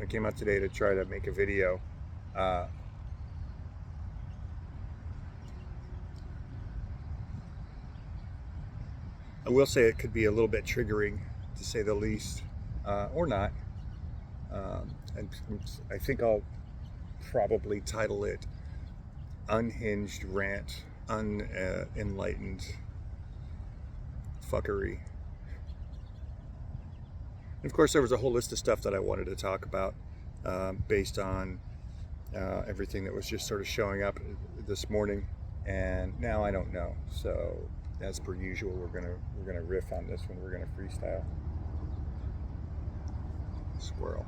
I came out today to try to make a video. I will say it could be a little bit triggering, to say the least, or not. And I think I'll probably title it Unhinged Rant, Unenlightened Fuckery. And of course, there was a whole list of stuff that I wanted to talk about based on everything that was just sort of showing up this morning, and now I don't know. So, as per usual, we're gonna riff on this one. We're gonna freestyle. Squirrel.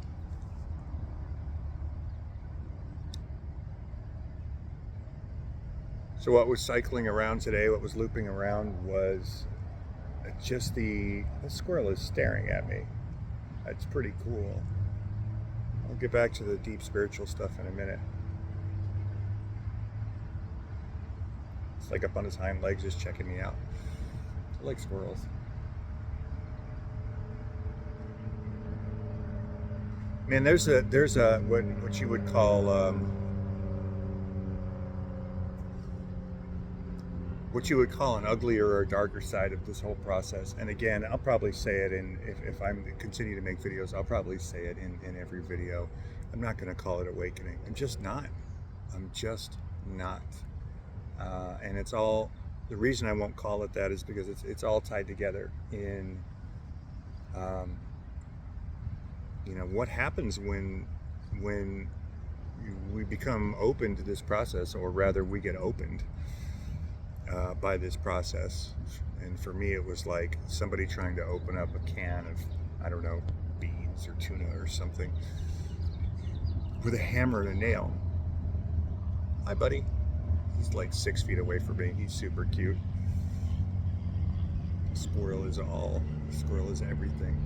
So what was cycling around today, what was looping around, was just the squirrel is staring at me. That's pretty cool. I'll get back to the deep spiritual stuff in a minute. It's like up on his hind legs, just checking me out. I like squirrels. Man, there's a what you would call an uglier or darker side of this whole process. And again, I'll probably say it if I'm continue to make videos, I'll probably say it in every video. I'm not going to call it awakening. I'm just not. And it's all, the reason I won't call it that is because it's all tied together in, what happens when we become open to this process, or rather we get opened by this process. And for me, it was like somebody trying to open up a can of, I don't know, beans or tuna or something with a hammer and a nail. Hi, buddy. He's like 6 feet away from me. He's super cute. Squirrel is everything.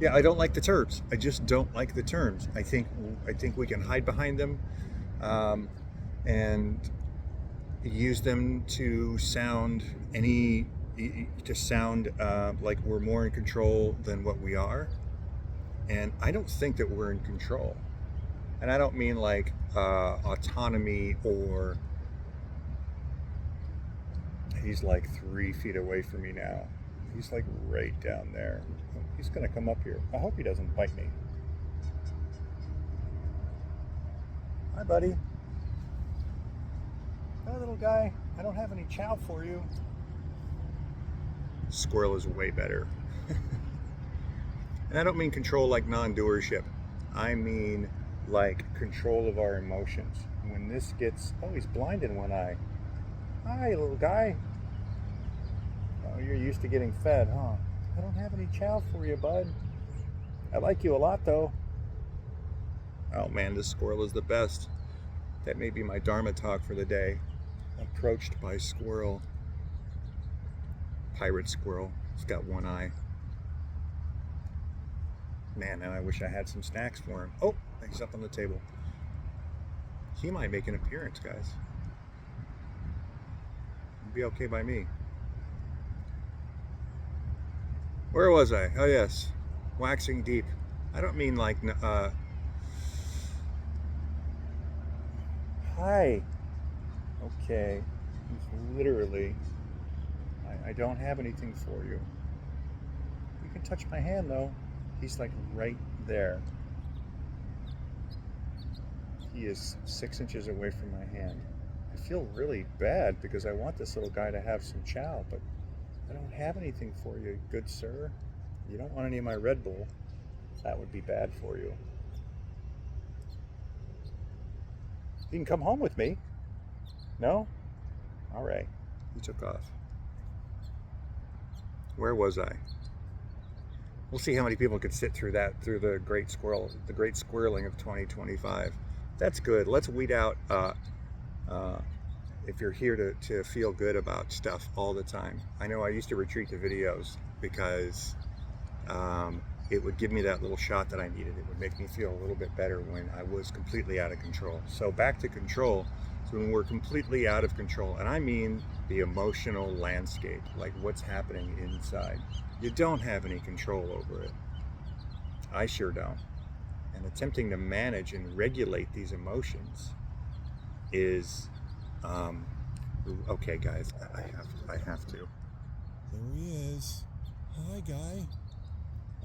Yeah, I don't like the terms. I just don't like the terms. I think we can hide behind them and use them to sound like we're more in control than what we are. And I don't think that we're in control. And I don't mean like autonomy, or he's like 3 feet away from me now. He's like right down there. He's gonna come up here. I hope he doesn't bite me. Hi, buddy. Hi, little guy. I don't have any chow for you. Squirrel is way better. And I don't mean control like non-doership. I mean like control of our emotions. When this gets, oh, he's blind in one eye. Hi, little guy. Oh, you're used to getting fed, huh? I don't have any chow for you, bud. I like you a lot, though. Oh man, this squirrel is the best. That may be my Dharma talk for the day. Approached by squirrel. Pirate squirrel. He's got one eye. Man, now I wish I had some snacks for him. Oh, he's up on the table. He might make an appearance, guys. It'd be okay by me. Where was I? Oh yes, waxing deep. I don't mean like, hi. Okay, he's literally, I don't have anything for you. You can touch my hand though. He's like right there. He is 6 inches away from my hand. I feel really bad because I want this little guy to have some chow, but I don't have anything for you, good sir. You don't want any of my Red Bull. That would be bad for you. You can come home with me. No? All right. He took off. Where was I? We'll see how many people could sit through the great squirreling of 2025. That's good. Let's weed out if you're here to feel good about stuff all the time. I know I used to retreat to videos because it would give me that little shot that I needed. It would make me feel a little bit better when I was completely out of control. So back to control. So when we're completely out of control, and I mean the emotional landscape, like what's happening inside, you don't have any control over it. I sure don't. And attempting to manage and regulate these emotions is, okay, guys, I have to. There he is. Hi, guy.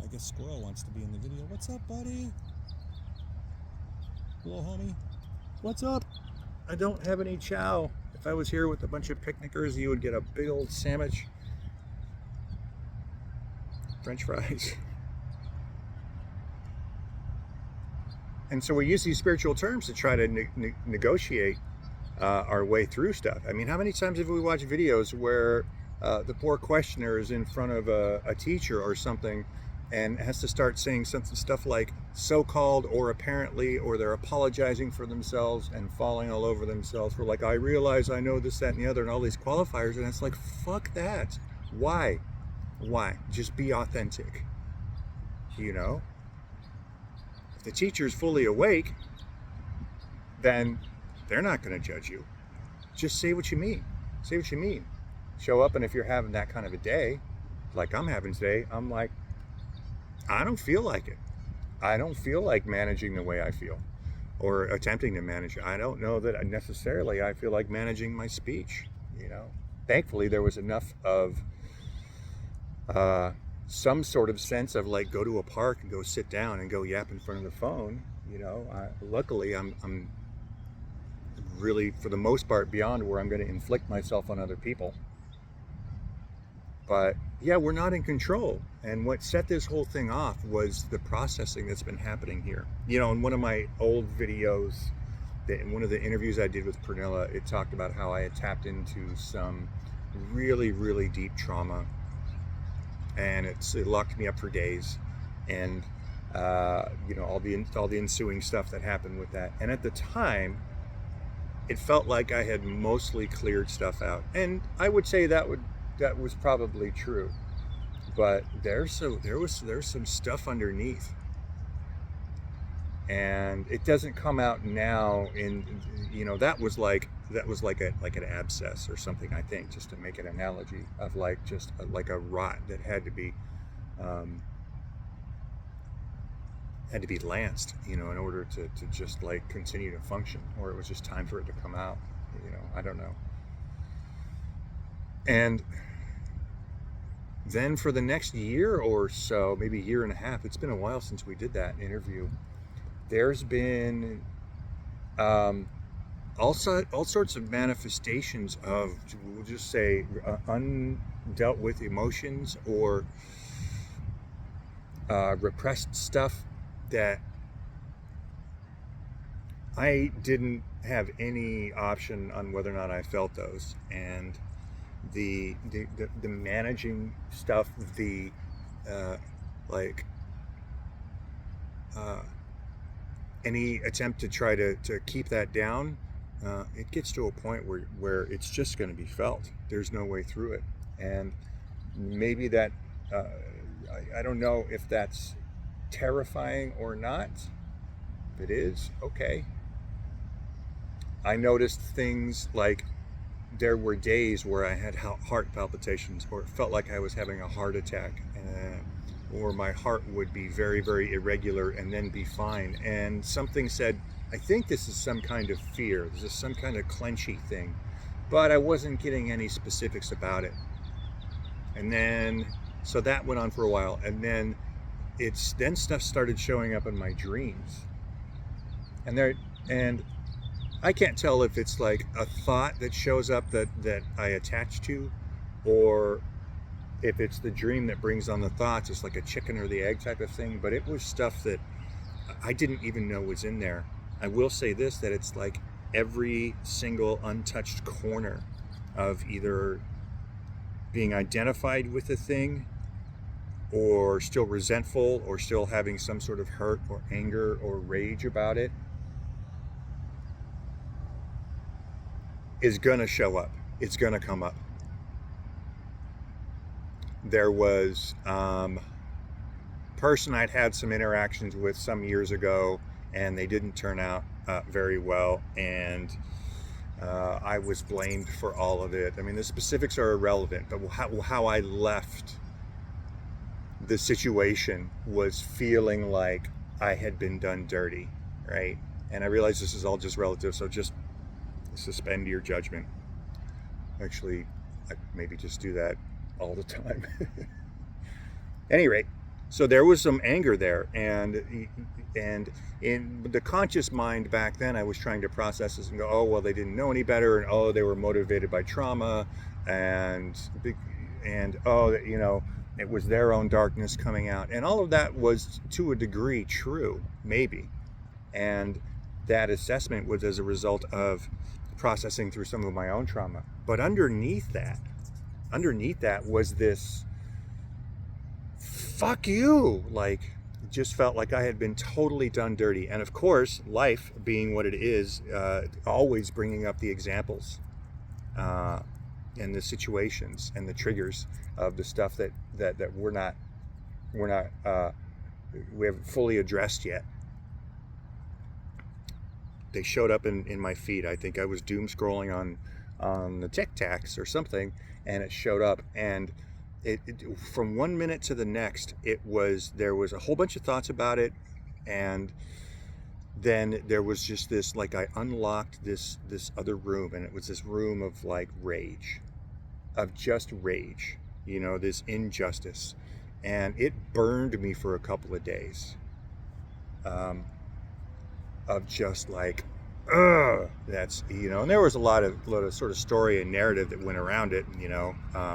I guess Squirrel wants to be in the video. What's up, buddy? Hello, homie. What's up? I don't have any chow. If I was here with a bunch of picnickers, you would get a big old sandwich. French fries. And so we use these spiritual terms to try to negotiate our way through stuff. I mean, how many times have we watched videos where the poor questioner is in front of a teacher or something and has to start saying stuff like so-called or apparently, or they're apologizing for themselves and falling all over themselves for like, I realize I know this, that, and the other, and all these qualifiers, and it's like, fuck that. Why? Just be authentic, you know? If the teacher's fully awake, then they're not going to judge you. Just say what you mean. Say what you mean. Show up, and if you're having that kind of a day, like I'm having today, I'm like, I don't feel like it. I don't feel like managing the way I feel or attempting to manage it. I don't know that necessarily I feel like managing my speech, you know. Thankfully, there was enough of some sort of sense of like go to a park and go sit down and go yap in front of the phone, you know. Luckily, I'm really, for the most part, beyond where I'm going to inflict myself on other people. But yeah, we're not in control. And what set this whole thing off was the processing that's been happening here. You know, in one of my old videos, in one of the interviews I did with Pernilla, it talked about how I had tapped into some really, really deep trauma. And it locked me up for days. And, you know, all the ensuing stuff that happened with that. And at the time, it felt like I had mostly cleared stuff out. And I would say that was probably true, but there's some stuff underneath, and it doesn't come out now. In, you know, that was like an abscess or something, I think, just to make an analogy of like just like a rot that had to be lanced, you know, in order to just like continue to function, or it was just time for it to come out, you know. I don't know. And then for the next year or so, maybe a year and a half, it's been a while since we did that interview, there's been all sorts of manifestations of, we'll just say, undealt with emotions or repressed stuff that I didn't have any option on whether or not I felt those. And the managing stuff, any attempt to try to keep that down, it gets to a point where it's just going to be felt. There's no way through it. And maybe that, I don't know if that's terrifying or not. If it is, okay. I noticed things like, there were days where I had heart palpitations, or it felt like I was having a heart attack, or my heart would be very, very irregular and then be fine. And something said, I think this is some kind of fear. This is some kind of clenchy thing. But I wasn't getting any specifics about it. And then, so that went on for a while. And then stuff started showing up in my dreams. And I can't tell if it's like a thought that shows up that I attach to, or if it's the dream that brings on the thoughts. It's like a chicken or the egg type of thing, but it was stuff that I didn't even know was in there. I will say this, that it's like every single untouched corner of either being identified with a thing, or still resentful, or still having some sort of hurt or anger or rage about it, is gonna show up. It's gonna come up. There was person I'd had some interactions with some years ago, and they didn't turn out very well, and I was blamed for all of it. I mean, the specifics are irrelevant, but how I left the situation was feeling like I had been done dirty, right? And I realize this is all just relative, so just suspend your judgment. Actually, I maybe just do that all the time. Any rate, so there was some anger there, and in the conscious mind back then, I was trying to process this and go, oh well, they didn't know any better, and oh, they were motivated by trauma, and oh, you know, it was their own darkness coming out, and all of that was to a degree true, maybe, and that assessment was as a result of processing through some of my own trauma. But underneath that was this fuck you, like, just felt like I had been totally done dirty. And of course, life being what it is, always bringing up the examples and the situations and the triggers of the stuff that we haven't fully addressed yet. They showed up in my feed. I think I was doom scrolling on the Tic Tacs or something, and it showed up, and it from one minute to the next, there was a whole bunch of thoughts about it, and then there was just this, like, I unlocked this other room, and it was this room of like rage, of just rage, you know, this injustice, and it burned me for a couple of days. Of just like, that's, you know, and there was a lot of sort of story and narrative that went around it, you know,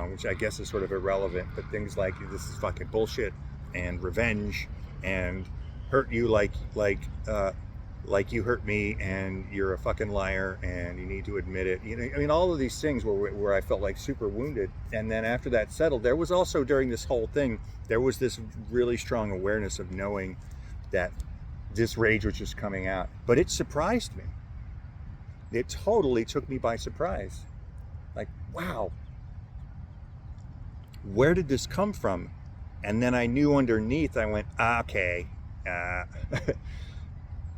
which I guess is sort of irrelevant, but things like, this is fucking bullshit, and revenge, and hurt you like you hurt me, and you're a fucking liar, and you need to admit it, you know, I mean, all of these things where I felt like super wounded. And then after that settled, there was also, during this whole thing, there was this really strong awareness of knowing that this rage was just coming out. But it surprised me. It totally took me by surprise. Like, wow, where did this come from? And then I knew underneath, I went, okay,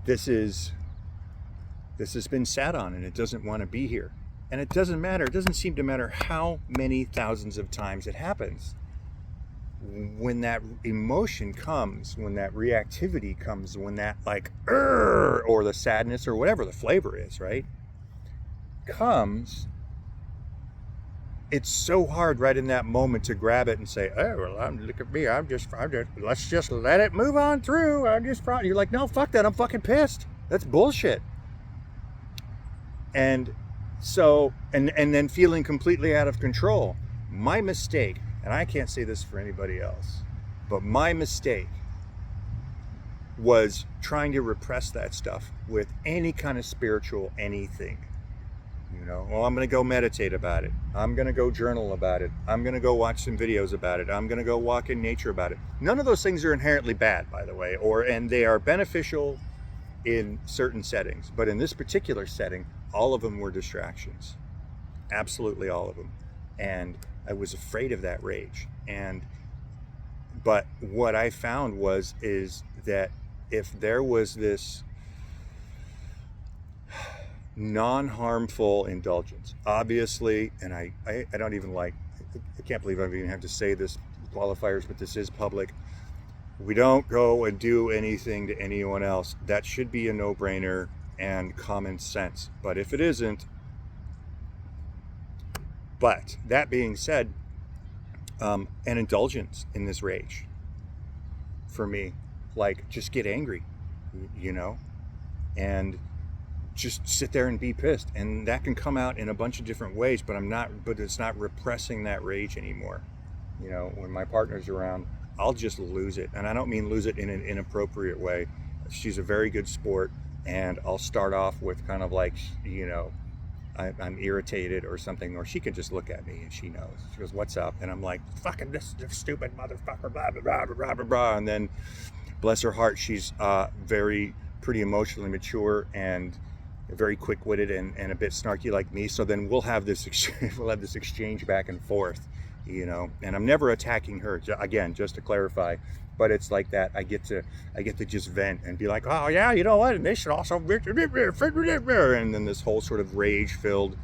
this has been sat on, and it doesn't want to be here. And it doesn't matter. It doesn't seem to matter how many thousands of times it happens. When that emotion comes, when that reactivity comes, when that, like, or the sadness or whatever the flavor is, right, comes, it's so hard right in that moment to grab it and say, oh, well, look at me, I'm just, let's just let it move on through. You're like, no, fuck that, I'm fucking pissed. That's bullshit. And so, and then feeling completely out of control. My mistake, and I can't say this for anybody else, but my mistake was trying to repress that stuff with any kind of spiritual anything. You know, well, I'm going to go meditate about it. I'm going to go journal about it. I'm going to go watch some videos about it. I'm going to go walk in nature about it. None of those things are inherently bad, by the way, and they are beneficial in certain settings. But in this particular setting, all of them were distractions. Absolutely all of them. And I was afraid of that rage. But what I found is that if there was this non-harmful indulgence, obviously, and I don't even I can't believe I even have to say this, qualifiers, but this is public. We don't go and do anything to anyone else. That should be a no-brainer and common sense. But if it isn't, but that being said, an indulgence in this rage for me, like, just get angry, you know, and just sit there and be pissed, and that can come out in a bunch of different ways, but it's not repressing that rage anymore. You know, when my partner's around, I'll just lose it, and I don't mean lose it in an inappropriate way. She's a very good sport, and I'll start off with kind of like, you know, I'm irritated or something, or she can just look at me and she knows. She goes, what's up? And I'm like, fucking this stupid motherfucker, blah, blah, blah, blah, blah, blah. And then, bless her heart, she's pretty emotionally mature and very quick-witted and a bit snarky like me. So then we'll have this exchange back and forth, you know. And I'm never attacking her, again, just to clarify. But it's like that. I get to just vent and be like, oh yeah, you know what? And they should also, and then this whole sort of rage-filled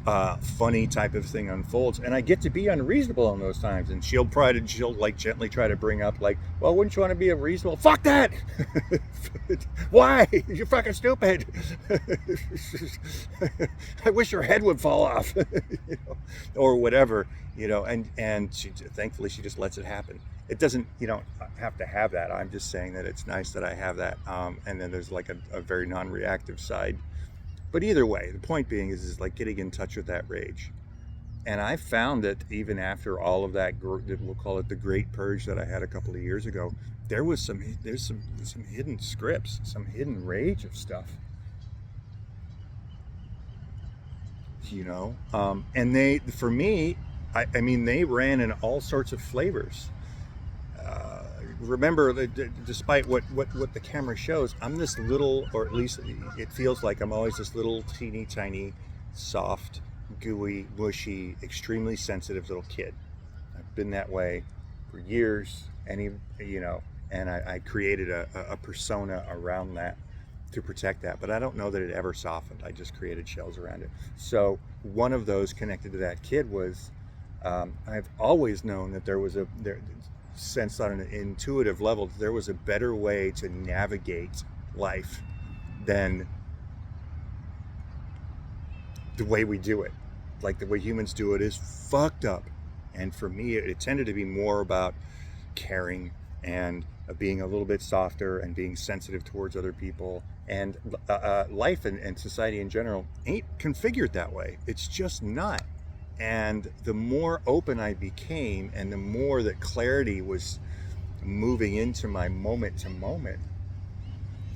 funny type of thing unfolds, and I get to be unreasonable in those times. And she'll like gently try to bring up like, well, wouldn't you want to be unreasonable? Fuck that! Why? You're fucking stupid. I wish your head would fall off, or whatever, And thankfully she just lets it happen. It doesn't, you don't have to have that. I'm just saying that it's nice that I have that. And then there's like a very non-reactive side. But either way, the point being is like getting in touch with that rage. And I found that even after all of that, we'll call it the great purge that I had a couple of years ago, there's some hidden scripts, some hidden rage of stuff, And for me, I mean, they ran in all sorts of flavors. Remember, despite what the camera shows, I'm this little, or at least it feels like I'm always this little teeny tiny, soft, gooey, mushy, extremely sensitive little kid. I've been that way for years, and I created a persona around that to protect that, but I don't know that it ever softened. I just created shells around it. So one of those connected to that kid was, I've always known that there was sense on an intuitive level, there was a better way to navigate life than the way we do it. Like the way humans do it is fucked up. And for me, it tended to be more about caring and being a little bit softer and being sensitive towards other people. And life and society in general ain't configured that way. It's just not. And the more open I became, and the more that clarity was moving into my moment to moment,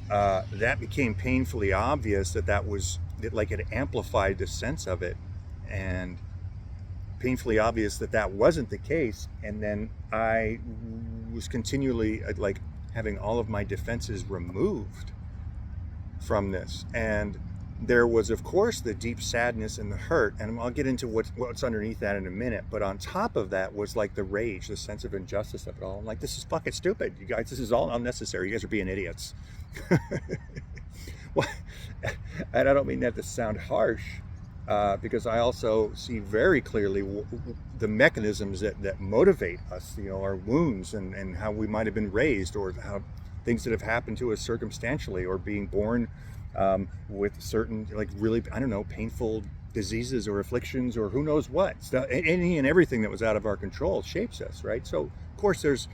that became painfully obvious that it amplified the sense of it, and painfully obvious that wasn't the case. And then I was continually like having all of my defenses removed from this. And there was, of course, the deep sadness and the hurt, and I'll get into what's underneath that in a minute. But on top of that was like the rage, the sense of injustice of it all. I'm like, this is fucking stupid, you guys. This is all unnecessary. You guys are being idiots. And I don't mean that to sound harsh, because I also see very clearly the mechanisms that motivate us. Our wounds and how we might have been raised, or how things that have happened to us circumstantially, or being born with certain, like, really, I don't know, painful diseases or afflictions, or who knows what. Any and everything that was out of our control shapes us, right? So of course there's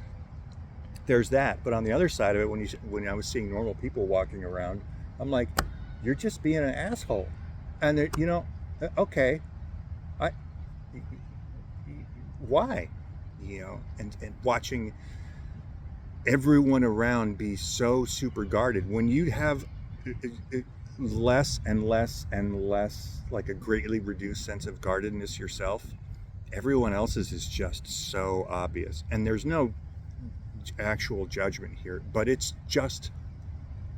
that. But on the other side of it, when I was seeing normal people walking around, I'm like, you're just being an asshole. And okay, why? And watching everyone around be so super guarded, when you have less and less and less, like a greatly reduced sense of guardedness yourself, everyone else's is just so obvious. And there's no actual judgment here, but it's just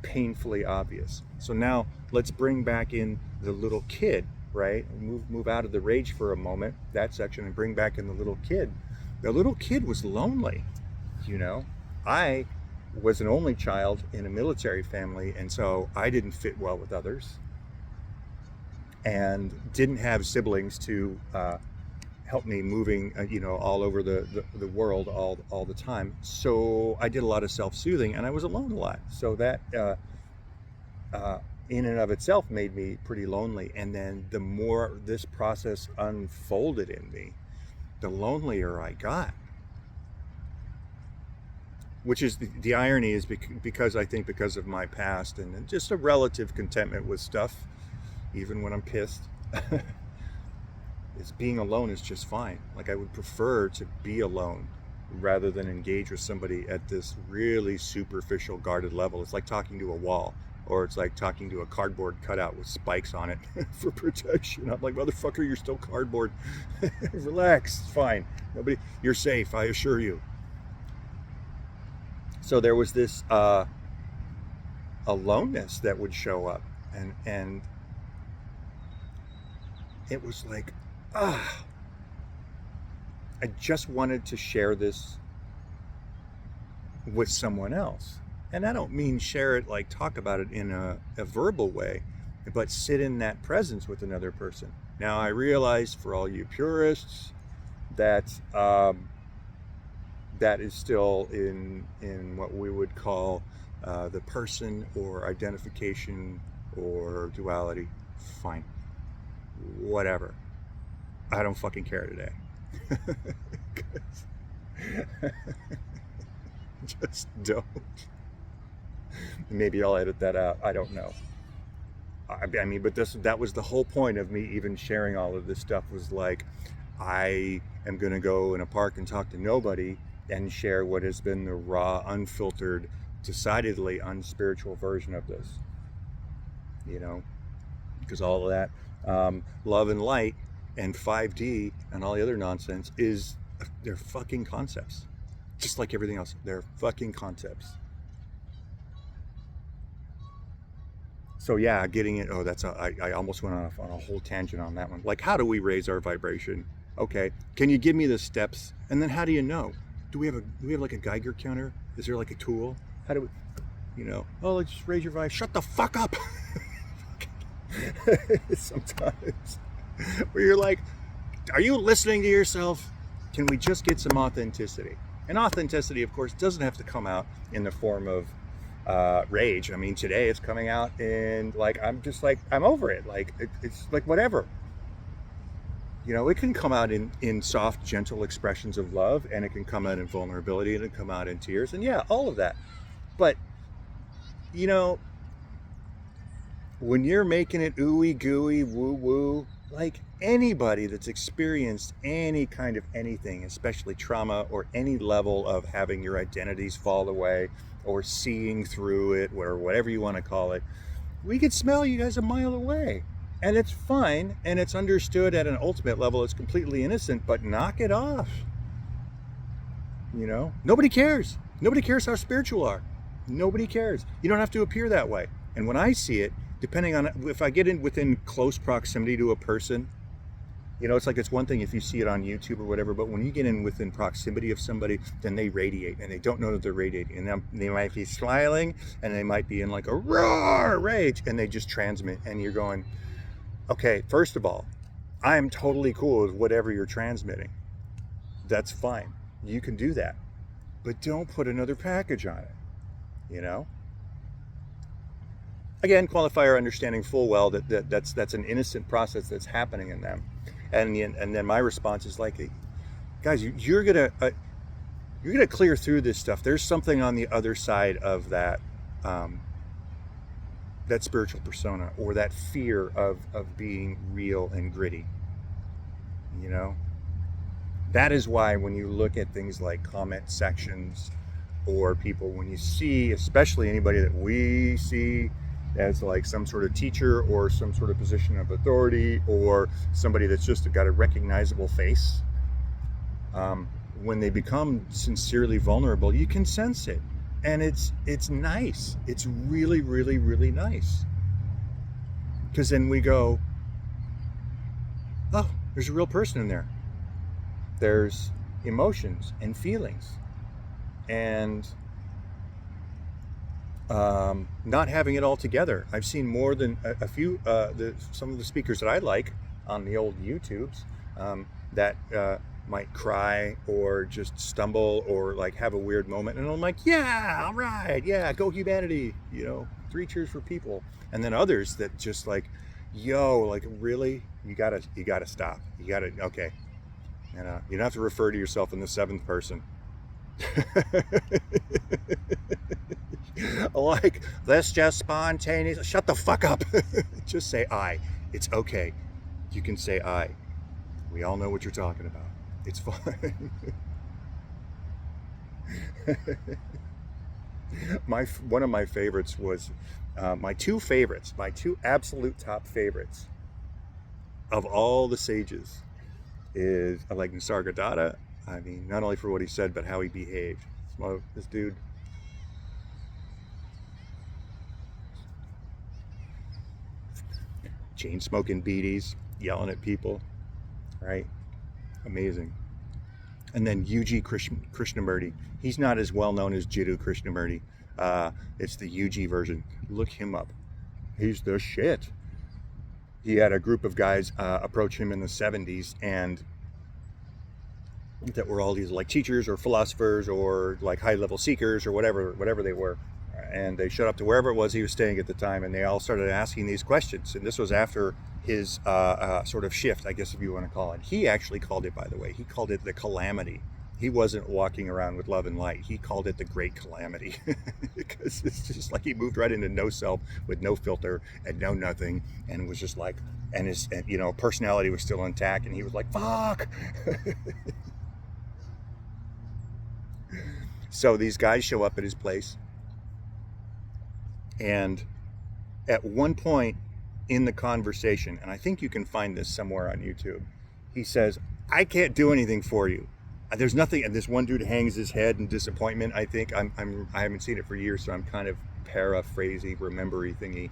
painfully obvious. So now let's bring back in the little kid, right? Move out of the rage for a moment, that section, and bring back in the little kid. The little kid was lonely. I was an only child in a military family, and so I didn't fit well with others, and didn't have siblings to help me moving, all over the world all the time. So I did a lot of self-soothing, and I was alone a lot. So that in and of itself made me pretty lonely. And then the more this process unfolded in me, the lonelier I got. Which is the irony is because I think because of my past and just a relative contentment with stuff, even when I'm pissed, being alone is just fine. Like, I would prefer to be alone rather than engage with somebody at this really superficial, guarded level. It's like talking to a wall, or it's like talking to a cardboard cutout with spikes on it for protection. I'm like, motherfucker, you're still cardboard. Relax, it's fine. You're safe, I assure you. So there was this aloneness that would show up, and it was like, I just wanted to share this with someone else. And I don't mean share it like talk about it in a verbal way, but sit in that presence with another person. Now I realize for all you purists that that is still in what we would call the person or identification or duality. Fine, whatever. I don't fucking care today. Just don't. Maybe I'll edit that out. I don't know. I mean, but that was the whole point of me even sharing all of this stuff, was like, I am going to go in a park and talk to nobody and share what has been the raw, unfiltered, decidedly unspiritual version of this. You know, because all of that love and light and 5D and all the other nonsense they're fucking concepts. Just like everything else, they're fucking concepts. So yeah, getting it. Oh, I almost went on a whole tangent on that one. Like, how do we raise our vibration? Okay, can you give me the steps? And then how do you know? Do we have like a Geiger counter? Is there like a tool? How do we, oh, let's just raise your vibe. Shut the fuck up. Sometimes where you're like, are you listening to yourself? Can we just get some authenticity? And authenticity, of course, doesn't have to come out in the form of rage. I mean, today it's coming out in like, I'm over it. Like, it's like whatever. It can come out in soft, gentle expressions of love, and it can come out in vulnerability, and it can come out in tears, and yeah, all of that. But, when you're making it ooey gooey, woo woo, like anybody that's experienced any kind of anything, especially trauma or any level of having your identities fall away or seeing through it, or whatever you want to call it, we could smell you guys a mile away. And it's fine, and it's understood at an ultimate level. It's completely innocent, but knock it off. Nobody cares. Nobody cares how spiritual you are. Nobody cares. You don't have to appear that way. And when I see it, depending on if I get in within close proximity to a person, it's like, it's one thing if you see it on YouTube or whatever, but when you get in within proximity of somebody, then they radiate, and they don't know that they're radiating. And they might be smiling, and they might be in like a roar rage, and they just transmit. And you're going, okay, first of all, I am totally cool with whatever you're transmitting. That's fine. You can do that. But don't put another package on it, Again, qualifier understanding full well that's an innocent process that's happening in them. And then my response is like, guys, you're gonna clear through this stuff. There's something on the other side of that that spiritual persona, or that fear of being real and gritty. That is why when you look at things like comment sections, or people, when you see, especially anybody that we see as like some sort of teacher or some sort of position of authority, or somebody that's just got a recognizable face, when they become sincerely vulnerable, you can sense it. And it's nice. It's really, really, really nice. Because then we go, oh, there's a real person in there. There's emotions and feelings. And not having it all together. I've seen more than a few, some of the speakers that I like on the old YouTubes that might cry or just stumble or like have a weird moment, and I'm like, yeah, all right, yeah, go humanity, 3 cheers for people. And then others that just like, yo, like, really, you gotta stop, okay, and you don't have to refer to yourself in the 7th person. Like, let's just spontaneous. Shut the fuck up. Just say I. It's okay. You can say I. We all know what you're talking about. It's fine. One of my favorites was my two absolute top favorites of all the sages is, I like Nisargadatta. I mean, not only for what he said, but how he behaved. This dude, chain smoking beaties, yelling at people, right? Amazing. And then UG Krishnamurti. He's not as well known as Jiddu Krishnamurti. It's the UG version. Look him up. He's the shit. he had a group of guys approach him in the 70s, and that were all these like teachers or philosophers or like high-level seekers or whatever they were. And they showed up to wherever it was he was staying at the time, and they all started asking these questions. And this was after his sort of shift, I guess, if you want to call it. He actually called it, by the way, he called it the calamity. He wasn't walking around with love and light. He called it the great calamity because it's just like he moved right into no self with no filter and no nothing, and was just like, and his personality was still intact, and he was like, fuck. So these guys show up at his place, and at one point in the conversation, and I think you can find this somewhere on YouTube, he says, I can't do anything for you. There's nothing, and this one dude hangs his head in disappointment. I think I haven't seen it for years, so I'm kind of paraphrasing, remembery thingy.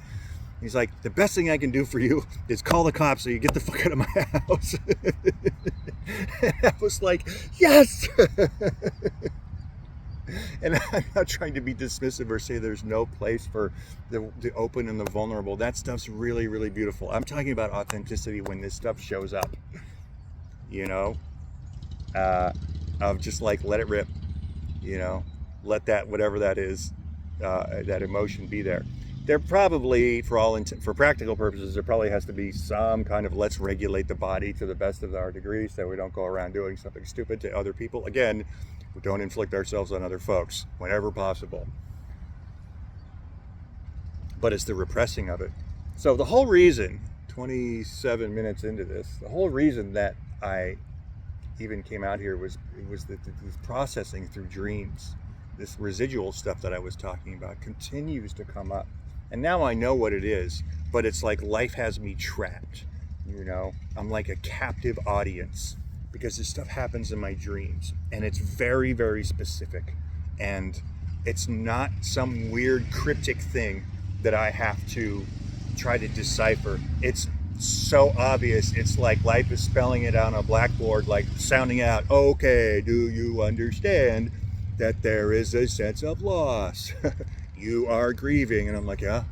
He's like, the best thing I can do for you is call the cops so you get the fuck out of my house. And I was like, yes. And I'm not trying to be dismissive or say there's no place for the open and the vulnerable. That stuff's really, really beautiful. I'm talking about authenticity when this stuff shows up, of just like, let it rip, let that, whatever that is, that emotion be there. There probably, for practical purposes, there probably has to be some kind of let's regulate the body to the best of our degree so we don't go around doing something stupid to other people. Again, we don't inflict ourselves on other folks whenever possible. But it's the repressing of it. So the whole reason, 27 minutes into this, the whole reason that I even came out here was this processing through dreams. This residual stuff that I was talking about continues to come up. And now I know what it is, but it's like life has me trapped, I'm like a captive audience because this stuff happens in my dreams, and it's very, very specific, and it's not some weird cryptic thing that I have to try to decipher. It's so obvious. It's like life is spelling it out on a blackboard, like sounding out, okay, do you understand that there is a sense of loss? You are grieving. And I'm like, yeah,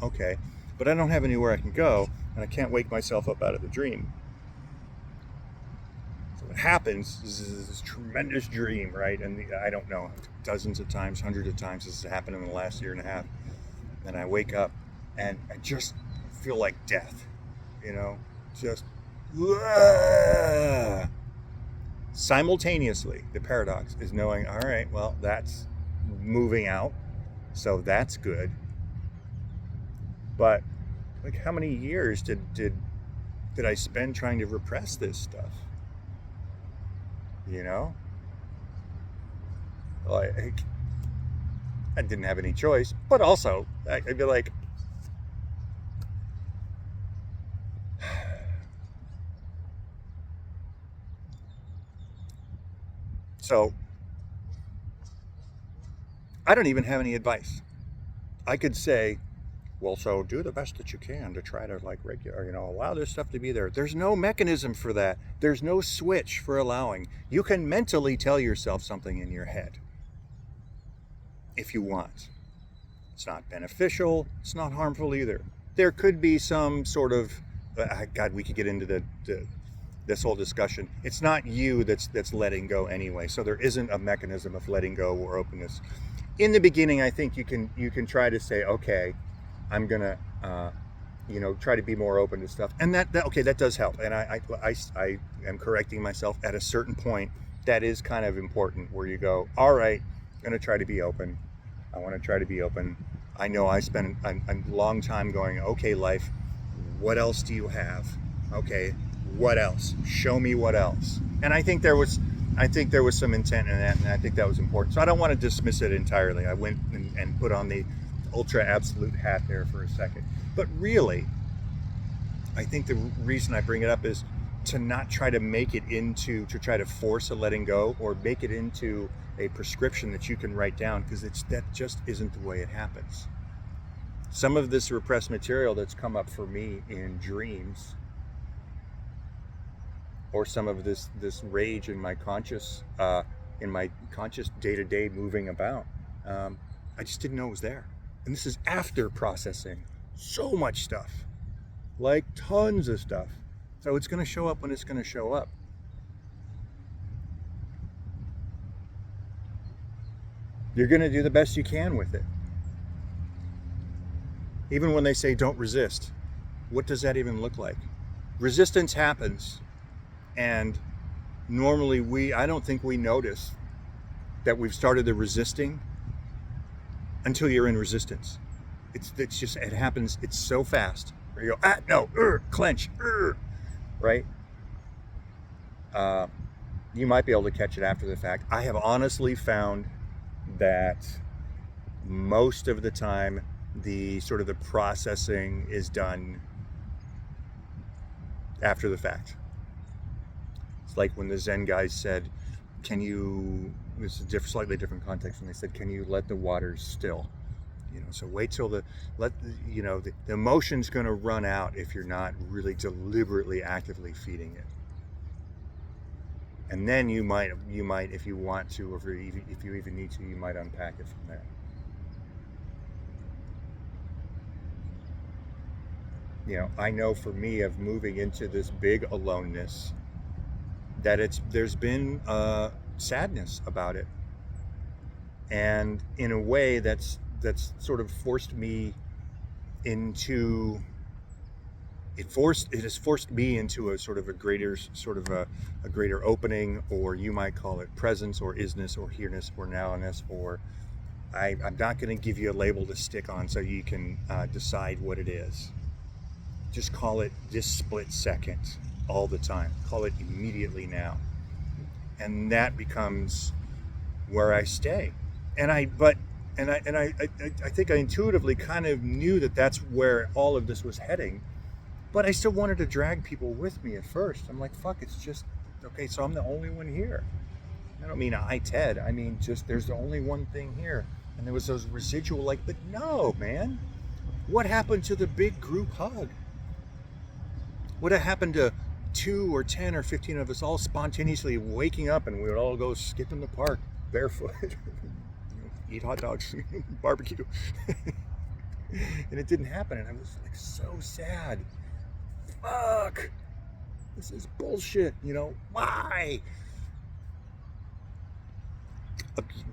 okay. But I don't have anywhere I can go, and I can't wake myself up out of the dream. So what happens is this tremendous dream, right? And I don't know, dozens of times, hundreds of times this has happened in the last year and a half. And I wake up and I just feel like death, just simultaneously. The paradox is knowing, all right, well, that's moving out, so that's good. But like, how many years did I spend trying to repress this stuff? Like, I didn't have any choice, but also I'd be like, so I don't even have any advice. I could say, well, so do the best that you can to try to like allow this stuff to be there. There's no mechanism for that. There's no switch for allowing. You can mentally tell yourself something in your head if you want. It's not beneficial. It's not harmful either. There could be some sort of, God, we could get into this whole discussion. It's not you that's letting go anyway. So there isn't a mechanism of letting go or openness. In the beginning, I think you can try to say, okay, I'm gonna, try to be more open to stuff, and that does help. And I am correcting myself at a certain point. That is kind of important, where you go, all right, I'm gonna try to be open. I want to try to be open. I know I spent a long time going, okay, life, what else do you have? Okay, what else? Show me what else. And I think there was some intent in that, and I think that was important. So I don't want to dismiss it entirely. I went and put on the ultra absolute hat there for a second. But really, I think the reason I bring it up is to not try to try to force a letting go or make it into a prescription that you can write down, because that just isn't the way it happens. Some of this repressed material that's come up for me in dreams, or some of this rage in my conscious day-to-day moving about, I just didn't know it was there. And this is after processing so much stuff. like tons of stuff. So it's going to show up when it's going to show up. You're going to do the best you can with it. Even when they say don't resist, what does that even look like? Resistance happens, and normally I don't think we notice that we've started the resisting until you're in resistance. It's just, it happens, it's so fast. Where you go, no, clench, right? You might be able to catch it after the fact. I have honestly found that most of the time the sort of the processing is done after the fact. It's like when the Zen guys said, can you, this is a slightly different context, and they said, can you let the waters still? So wait till the emotion's going to run out if you're not really deliberately actively feeding it. And then you might, if you want to, or if you even need to, you might unpack it from there. I know for me, of moving into this big aloneness, that there's been sadness about it, and in a way that's sort of forced me into. It has forced me into a sort of a greater opening, or you might call it presence, or isness, or here-ness, or now-ness, or I'm not going to give you a label to stick on so you can decide what it is. Just call it this split second all the time. Call it immediately now. And that becomes where I stay. And I think I intuitively kind of knew that that's where all of this was heading. But I still wanted to drag people with me at first. I'm like, fuck, it's just, okay, so I'm the only one here. I don't mean Ted. I mean, just there's the only one thing here. And there was those residual, like, but no, man. What happened to the big group hug? What happened to 2 or 10 or 15 of us all spontaneously waking up, and we would all go skip in the park barefoot, eat hot dogs, barbecue. And it didn't happen. And I was like so sad. Fuck, this is bullshit, why?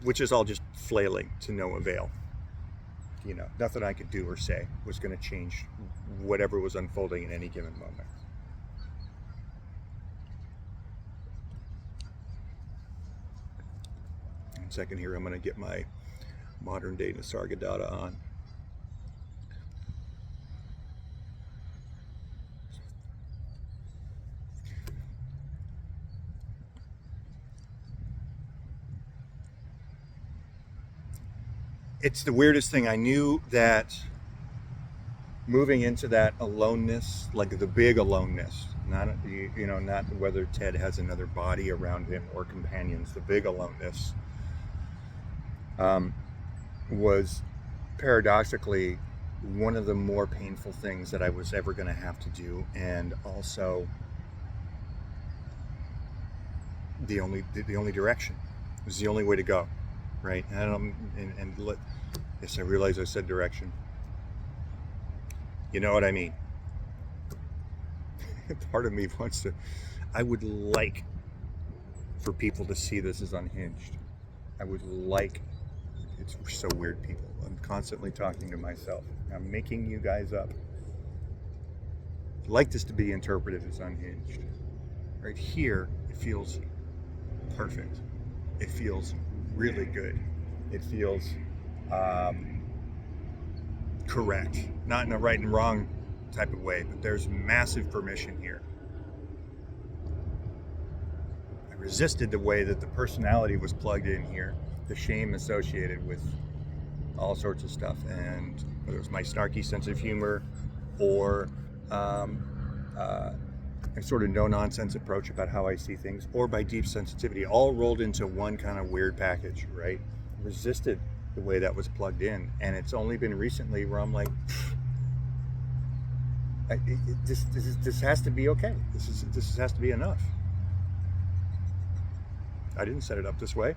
Which is all just flailing to no avail. Nothing I could do or say was going to change whatever was unfolding in any given moment. In a second here, I'm going to get my modern day Nisargadatta on. It's the weirdest thing. I knew that moving into that aloneness, like the big aloneness, not whether Ted has another body around him or companions, the big aloneness was paradoxically one of the more painful things that I was ever going to have to do, and also the only direction. It was the only way to go, right? Yes, I realize I said direction. You know what I mean? Part of me wants to. I would like for people to see this as unhinged. I would like. It's so weird, people. I'm constantly talking to myself. I'm making you guys up. I'd like this to be interpreted as unhinged. Right here, it feels perfect. It feels really good. It feels correct. Not in a right and wrong type of way, but there's massive permission here. I resisted the way that the personality was plugged in here, the shame associated with all sorts of stuff, and whether it was my snarky sense of humor or a sort of no-nonsense approach about how I see things, or by deep sensitivity, all rolled into one kind of weird package, right? Resisted the way that was plugged in, and it's only been recently where I'm like, this has to be okay. This has to be enough. I didn't set it up this way,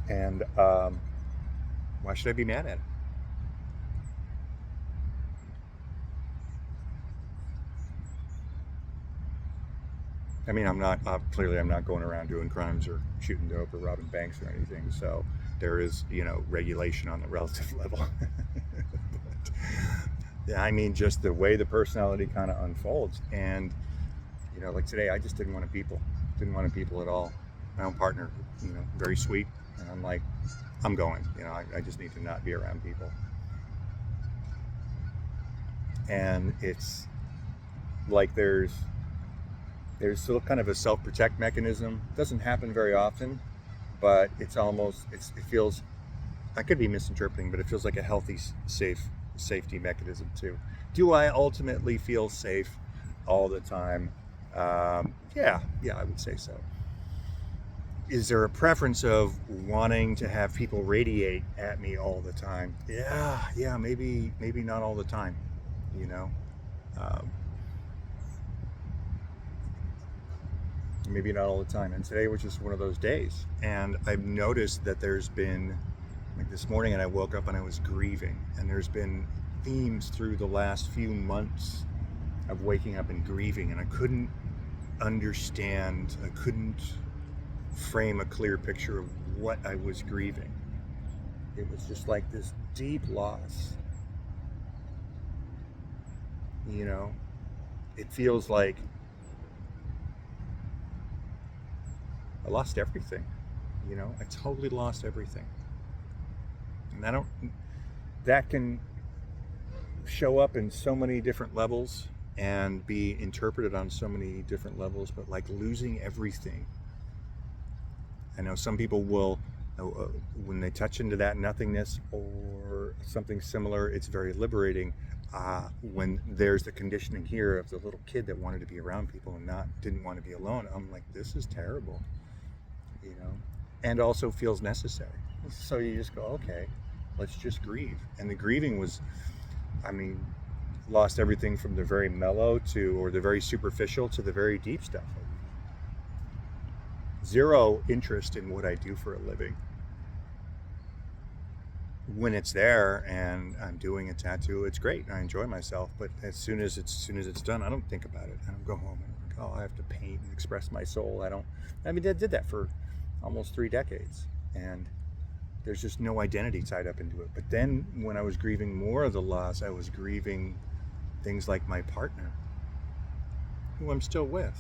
and why should I be mad at it? I mean, I'm not, clearly I'm not going around doing crimes or shooting dope or robbing banks or anything. So there is, regulation on the relative level. But, yeah, I mean, just the way the personality kind of unfolds. And, like today, I just didn't want to people. Didn't want to people at all. My own partner, very sweet. And I'm like, I'm going. I just need to not be around people. And it's like there's still kind of a self-protect mechanism. It doesn't happen very often, but it feels, I could be misinterpreting, but it feels like a healthy, safety mechanism too. Do I ultimately feel safe all the time? Yeah, I would say so. Is there a preference of wanting to have people radiate at me all the time? Yeah, maybe not all the time, um, maybe not all the time. And today was just one of those days. And I've noticed that there's been, like this morning, and I woke up and I was grieving, and there's been themes through the last few months of waking up and grieving, and I couldn't frame a clear picture of what I was grieving. It was just like this deep loss. It feels like I lost everything. I totally lost everything. And that can show up in so many different levels and be interpreted on so many different levels, but like losing everything. I know some people will, when they touch into that nothingness or something similar, it's very liberating. When there's the conditioning here of the little kid that wanted to be around people and didn't want to be alone, I'm like, this is terrible, and also feels necessary. So you just go, okay, let's just grieve. And the grieving was, lost everything from the very mellow or the very superficial to the very deep stuff. Zero interest in what I do for a living. When it's there and I'm doing a tattoo, it's great. I enjoy myself, but as soon as it's done, I don't think about it. I don't go home and think, oh, I have to paint and express my soul. I did that for almost 3 decades, and there's just no identity tied up into it. But then when I was grieving more of the loss, I was grieving things like my partner, who I'm still with.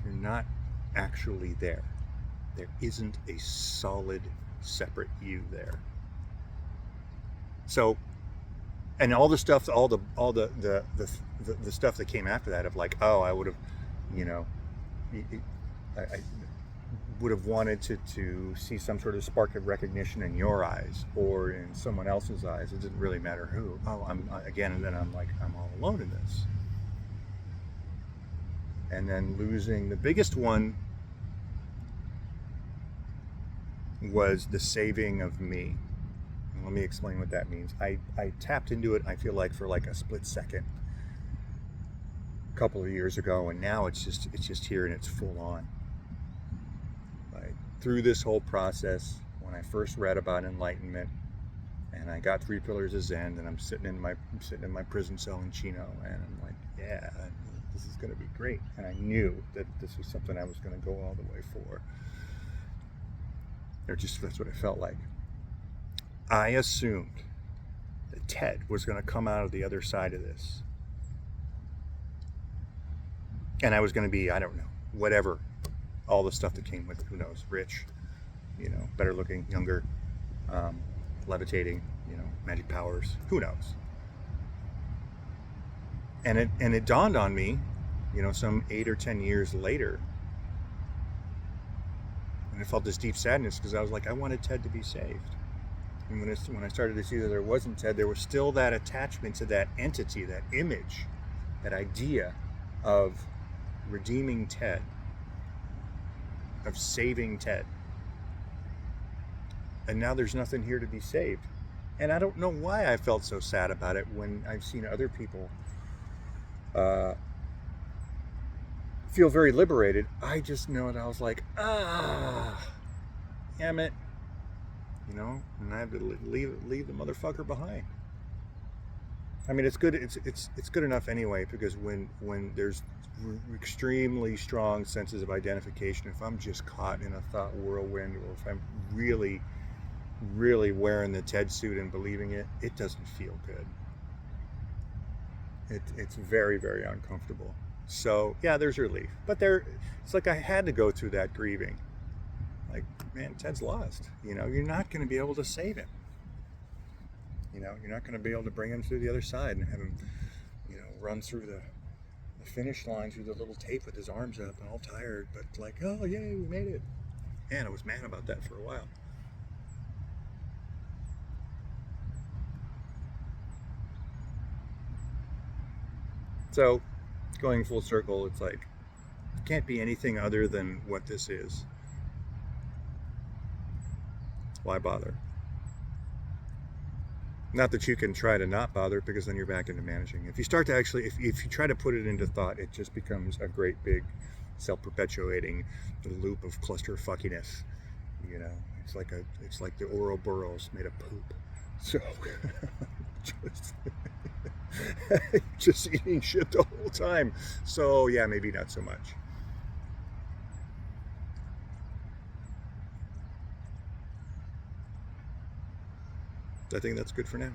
You're not actually there. There isn't a solid, separate you there. So, and all the stuff, all the stuff that came after that of like, oh, I would have, I would have wanted to see some sort of spark of recognition in your eyes or in someone else's eyes. It didn't really matter who. Oh, and then I'm like, I'm all alone in this. And then losing the biggest one was the saving of me. And let me explain what that means. I tapped into it, I feel like, for like a split second a couple of years ago, and now it's just here and it's full on. Right? Through this whole process, when I first read about enlightenment and I got 3 pillars of Zen, and I'm sitting in my prison cell in Chino, and I'm like, yeah, this is going to be great. And I knew that this was something I was going to go all the way for. That's what it felt like. I assumed that Ted was going to come out of the other side of this. And I was going to be, I don't know, whatever, all the stuff that came with it, who knows, rich, better looking, younger, levitating, magic powers, who knows. And it dawned on me, some 8 or 10 years later, and I felt this deep sadness because I was like, I wanted Ted to be saved. And when I started to see that there wasn't Ted, there was still that attachment to that entity, that image, that idea of redeeming Ted, of saving Ted. And now there's nothing here to be saved. And I don't know why I felt so sad about it when I've seen other people feel very liberated. I just know that I was like, damn it, and I have to leave the motherfucker behind. I mean, it's good. It's good enough anyway, because when there's extremely strong senses of identification, if I'm just caught in a thought whirlwind, or if I'm really, really wearing the TED suit and believing it, it doesn't feel good. It's very, very uncomfortable. So yeah, there's relief, but it's like I had to go through that grieving. Like, man, Ted's lost. You're not going to be able to save him. You're not going to be able to bring him through the other side and have him, run through the finish line through the little tape with his arms up and all tired, but like, oh yay, we made it. And I was mad about that for a while. So, going full circle, it's like, it can't be anything other than what this is. Why bother? Not that you can try to not bother, because then you're back into managing. If you start to actually, if you try to put it into thought, it just becomes a great big self-perpetuating loop of cluster fuckiness. It's like the Ouroboros made of poop. So just, just eating shit the whole time. So yeah, maybe not so much. I think that's good for now.